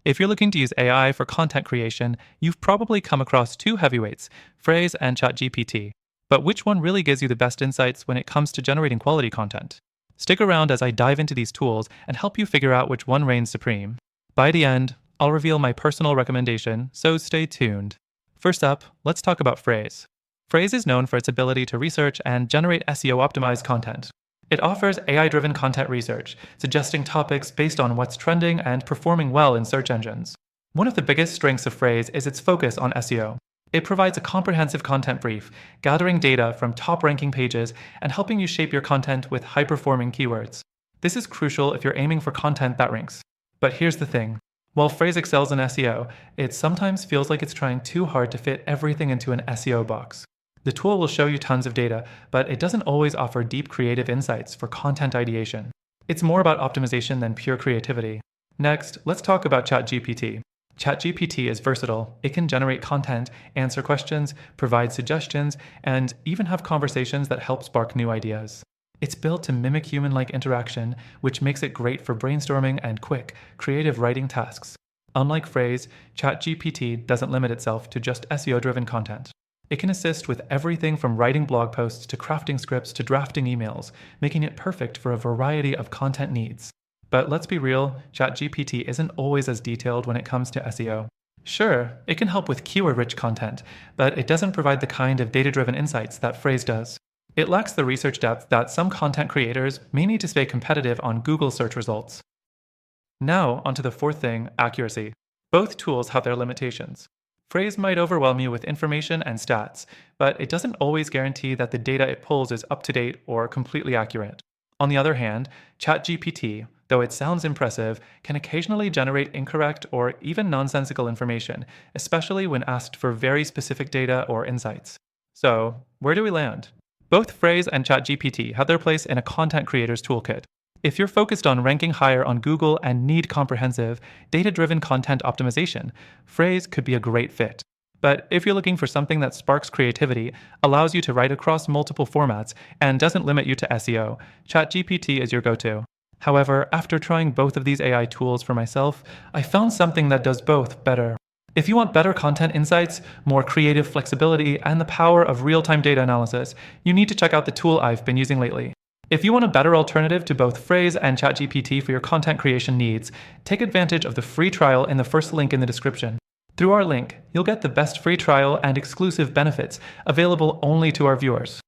If you're looking to use AI for content creation, you've probably come across two heavyweights, Frase and ChatGPT. But which one really gives you the best insights when it comes to generating quality content? Stick around as I dive into these tools and help you figure out which one reigns supreme. By the end, I'll reveal my personal recommendation, so stay tuned. First up, let's talk about Frase. Frase is known for its ability to research and generate SEO-optimized content. It offers AI-driven content research, suggesting topics based on what's trending and performing well in search engines. One of the biggest strengths of Frase is its focus on SEO. It provides a comprehensive content brief, gathering data from top-ranking pages and helping you shape your content with high-performing keywords. This is crucial if you're aiming for content that ranks. But here's the thing. While Frase excels in SEO, it sometimes feels like it's trying too hard to fit everything into an SEO box. The tool will show you tons of data, but it doesn't always offer deep creative insights for content ideation. It's more about optimization than pure creativity. Next, let's talk about ChatGPT. ChatGPT is versatile. It can generate content, answer questions, provide suggestions, and even have conversations that help spark new ideas. It's built to mimic human-like interaction, which makes it great for brainstorming and quick, creative writing tasks. Unlike Frase, ChatGPT doesn't limit itself to just SEO-driven content. It can assist with everything from writing blog posts to crafting scripts to drafting emails, making it perfect for a variety of content needs. But let's be real, ChatGPT isn't always as detailed when it comes to SEO. Sure, it can help with keyword-rich content, but it doesn't provide the kind of data-driven insights that Frase does. It lacks the research depth that some content creators may need to stay competitive on Google search results. Now, onto the fourth thing, accuracy. Both tools have their limitations. Frase might overwhelm you with information and stats, but it doesn't always guarantee that the data it pulls is up-to-date or completely accurate. On the other hand, ChatGPT, though it sounds impressive, can occasionally generate incorrect or even nonsensical information, especially when asked for very specific data or insights. So, where do we land? Both Frase and ChatGPT have their place in a content creator's toolkit. If you're focused on ranking higher on Google and need comprehensive, data-driven content optimization, Frase could be a great fit. But if you're looking for something that sparks creativity, allows you to write across multiple formats, and doesn't limit you to SEO, ChatGPT is your go-to. However, after trying both of these AI tools for myself, I found something that does both better. If you want better content insights, more creative flexibility, and the power of real-time data analysis, you need to check out the tool I've been using lately. If you want a better alternative to both Frase and ChatGPT for your content creation needs, take advantage of the free trial in the first link in the description. Through our link, you'll get the best free trial and exclusive benefits available only to our viewers.